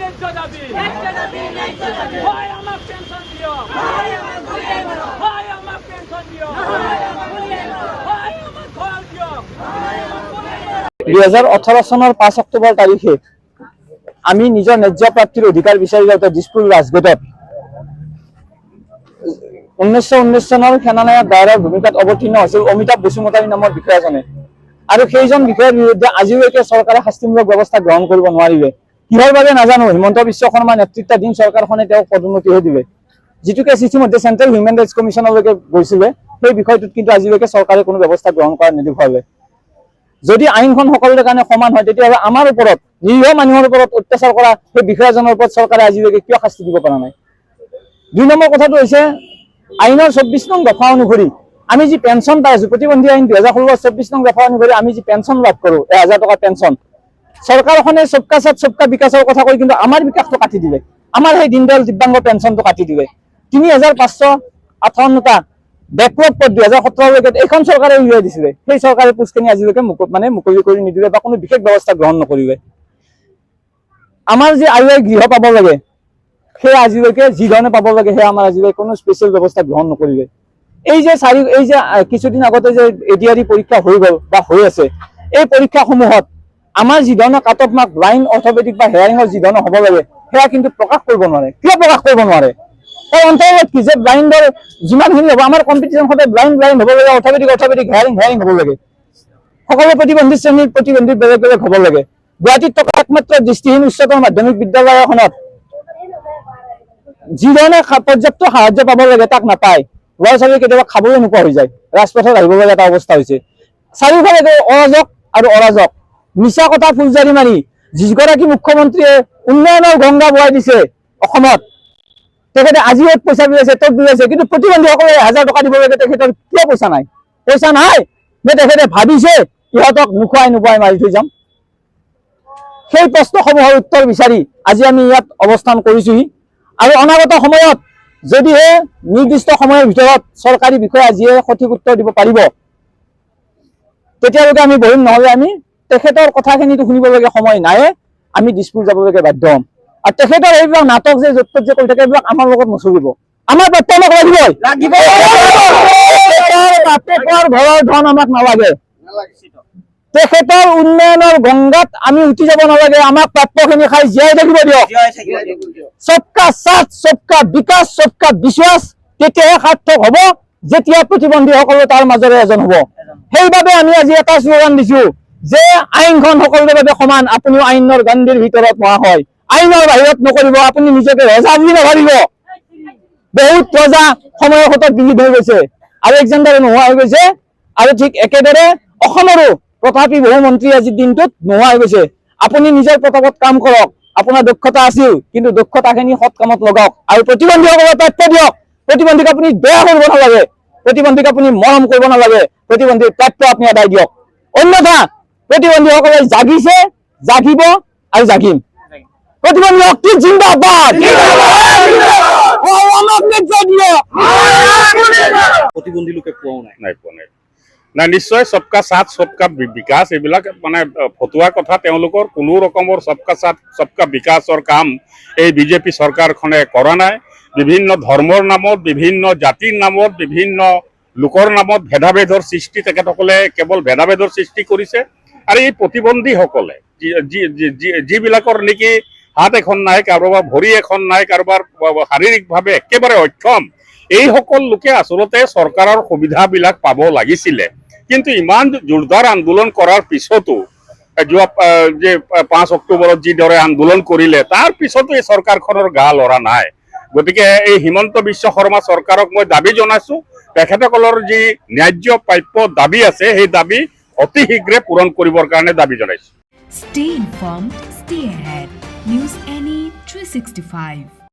ন্যায্য দাবি হয় আমাৰ পেনশন দিও হয় আমাৰ পেনশন দিও হয় আমাৰ ঘৰ দিও 2018 চনৰ 5 অক্টোবৰ তাৰিখে আমি নিজৰ ন্যায্য প্ৰাপ্তিৰ অধিকাৰ বিচাৰি যাওঁতে দিছপুৰ ৰাজগেটত 1919 চনৰ সেনানায়ক ডায়াৰৰ ভূমিকাত অৱতীৰ্ণ হৈছিল অমিতাভ বসুমতাৰী নামৰ বিষয়াজনে আৰু সেইজন বিষয়াৰ বিৰুদ্ধে আজিলৈকে চৰকাৰে শাস্তিমূলক ব্যৱস্থা গ্ৰহণ কৰিব নোৱাৰিলে কিহৰ বাবে নাজানো হিমন্ত বিশ্ব শৰ্মা নেতৃত্বাধীন চৰকাৰখনে তেওঁক পদোন্নতিহে দিলে যিটোকে ইতিমধ্যে চেণ্ট্ৰেল হিউমেন ৰাইটছ কমিশ্যনলৈকে গৈছিলে সেই বিষয়টোত কিন্তু আজিলৈকে চৰকাৰে কোনো ব্যৱস্থা গ্ৰহণ কৰা নেদেখুৱালে যদি আইনখন সকলোৰে কাৰণে সমান হয় তেতিয়াহ'লে আমাৰ ওপৰত নিৰীহ মানুহৰ ওপৰত অত্যাচাৰ কৰা সেই বিষয়াজনৰ ওপৰত চৰকাৰে আজিলৈকে কিয় শাস্তি দিব পৰা নাই দুই নম্বৰ কথাটো হৈছে আইনৰ 24 নং দফা অনুসৰি আমি যি পেঞ্চন পাই আছো প্ৰতিবন্ধী আইন 2016 24 নং দফা অনুসৰি আমি যি পেঞ্চন লাভ কৰো 1000 টকা পেঞ্চন চৰকাৰখনে সবকা সাথ সবকা বিকাশৰ কথা কৈ কিন্তু আমাৰ বিকাশটো কাটি দিলে আমাৰ সেই দিনদয়াল দিব্যাংগ পেঞ্চনটো কাটি দিলে 3558টা ব্যাকলগ পদ 2017 লৈকে এখন চৰকাৰে উলিয়াই দিছিলে সেই চৰকাৰে পুষ্কেনি আজিলৈকে মুকলি কৰি নিদিলে বা কোনো বিশেষ ব্যৱস্থা গ্ৰহণ নকৰিলে আমাৰ যে আয়ৰ গৃহ পাব লাগে সেই আজিলৈকে যি ধৰণে পাব লাগে সেই আমাৰ আজিলৈকে কোনো স্পেচিয়েল ব্যৱস্থা গ্ৰহণ নকৰিলে এই যে কিছুদিন আগতে যে এডিআৰই পৰীক্ষা হৈ গ'ল বা হৈ আছে এই পৰীক্ষাসমূহত আমাৰ যি ধৰণৰ cut off mark blind orthopaedic বা হেয়াৰিঙৰ যি ধৰণৰ হ'ব লাগে সেয়া কিন্তু প্ৰকাশ কৰিব নোৱাৰে কিয় প্ৰকাশ কৰিব নোৱাৰে তাৰ অন্তৰ্গত কি যে ব্লাইণ্ডৰ যিমানখিনি হ'ব আমাৰ কম্পিটিশ্যন সদায় ব্লাইণ্ড হ'ব লাগে অৰ্থপেডিক হেয়াৰিং হ'ব লাগে সকলো প্ৰতিবন্ধী শ্ৰেণীৰ প্ৰতিবন্ধী বেলেগ বেলেগ হ'ব লাগে গুৱাহাটীত থকা একমাত্ৰ দৃষ্টিহীন উচ্চতৰ মাধ্যমিক বিদ্যালয় এখনত যি ধৰণে পৰ্যাপ্ত সাহায্য পাব লাগে তাক নাপায় ল'ৰা ছোৱালী কেতিয়াবা খাবলৈ নোপোৱা হৈ যায় ৰাজপথত আহিব লগা এটা অৱস্থা হৈছে চাৰিওফালে অৰাজক মিছা কথা ফুলজাৰি মাৰি যিগৰাকী মুখ্যমন্ত্ৰীয়ে উন্নয়নৰ গংগা বোৱাই দিছে অসমত তেখেতে আজি ইয়াত পইচা বিলাইছে তত বিলাইছে কিন্তু প্ৰতিবন্ধীসকলে 1000 টকা দিব লাগে তেখেতৰ কিয় পইচা নাই যে তেখেতে ভাবিছে ইহঁতক নোখোৱাই মাৰি থৈ যাম সেই প্ৰশ্নসমূহৰ উত্তৰ বিচাৰি আজি আমি ইয়াত অৱস্থান কৰিছোহি আৰু অনাগত সময়ত যদিহে নিৰ্দিষ্ট সময়ৰ ভিতৰত চৰকাৰী বিষয়া যিয়ে সঠিক উত্তৰ দিব পাৰিব তেতিয়ালৈকে আমি বহিম নহ'লে আমি তেখেতৰ কথাখিনিতো শুনিবলগীয়া সময় নাই আমি দিছপুৰ যাবলগীয়া বাধ্য হ'ম আৰু তেখেতৰ এইবিলাক নাটক যে য'ত যে কৰি থাকে এইবিলাক আমাৰ লগত নচলিব আমাৰ প্ৰত্যাহ্বান লাগিব ঘৰৰ ধন আমাক নালাগে তেখেতৰ উন্নয়নৰ গংগাত আমি উঠি যাব নালাগে আমাক প্ৰাপ্যখিনি খাই জীয়াই থাকিব দিয়ক সবকা সাথ সবকা বিকাশ সবকা বিশ্বাস তেতিয়াহে সাৰ্থক হ'ব যেতিয়া প্ৰতিবন্ধীসকলে তাৰ মাজৰে এজন হ'ব সেইবাবে আমি আজি এটা শ্লোগান দিছো যে আইনখন সকলোৰে বাবে সমান আপুনিও আইনৰ গান্ধীৰ ভিতৰত নোহোৱা হয় আইনৰ বাহিৰত নকৰিব আপুনি নিজকে ৰজা বুলি নাভাবিব বহুত ৰজা সময়ৰ সতত বিহিত হৈ গৈছে আৰু এক্সেণ্ডাৰে নোহোৱা হৈ গৈছে আৰু ঠিক একেদৰে অসমৰো তথাপি বহু মন্ত্ৰী আজিৰ দিনটোত নোহোৱা হৈ গৈছে আপুনি নিজৰ প্ৰতাপত কাম কৰক আপোনাৰ দক্ষতা আছিল কিন্তু দক্ষতাখিনি সৎ কামত লগাওক আৰু প্ৰতিবন্ধীসকলক প্ৰাপ্য দিয়ক প্ৰতিবন্ধীক আপুনি বেয়া কৰিব নালাগে প্ৰতিবন্ধীক আপুনি মৰম কৰিব নালাগে প্ৰতিবন্ধীৰ প্ৰাপ্য আপুনি আদায় দিয়ক অন্যথা প্ৰতিবন্ধীসকলে জাগিছে জাগিব আৰু জাগিম প্ৰতিবন্ধী শক্তি জিন্দাবাদ প্ৰতিবন্ধী লোকে পোৱাও নাই পোৱা নাই নিশ্চয় সবকা সাথ সবকা বিকাশ এইবিলাক মানে ফটোৱা কথা তেওঁলোকৰ কোনো ৰকমৰ সবকা সাথ সবকা বিকাশৰ কাম এই বিজেপি চৰকাৰখনে কৰা নাই বিভিন্ন ধৰ্মৰ নামত বিভিন্ন জাতিৰ নামত বিভিন্ন লোকৰ নামত ভেদাভেদৰ সৃষ্টি তেখেতসকলে কেৱল ভেদাভেদৰ সৃষ্টি কৰিছে আৰু এই প্ৰতিবন্ধীসকলে যিবিলাকৰ নেকি হাত এখন নাই কাৰোবাৰ ভৰি এখন নাই কাৰোবাৰ শাৰীৰিকভাৱে একেবাৰে অক্ষম এইসকল লোকে আচলতে চৰকাৰৰ সুবিধাবিলাক পাব লাগিছিলে কিন্তু ইমান জোৰদাৰ আন্দোলন কৰাৰ পিছতো যোৱা যে 5 অক্টোবৰত যিদৰে আন্দোলন কৰিলে তাৰ পিছতো এই চৰকাৰখনৰ গা লৰা নাই গতিকে এই হিমন্ত বিশ্ব শৰ্মা চৰকাৰক মই দাবী জনাইছো তেখেতসকলৰ যি ন্যায্য প্ৰাপ্য দাবী আছে সেই দাবী অতি শীঘ্ৰে পূৰণ কৰিবৰ কাৰণে দাবী জনাইছো Stay informed, stay ahead. News Any 365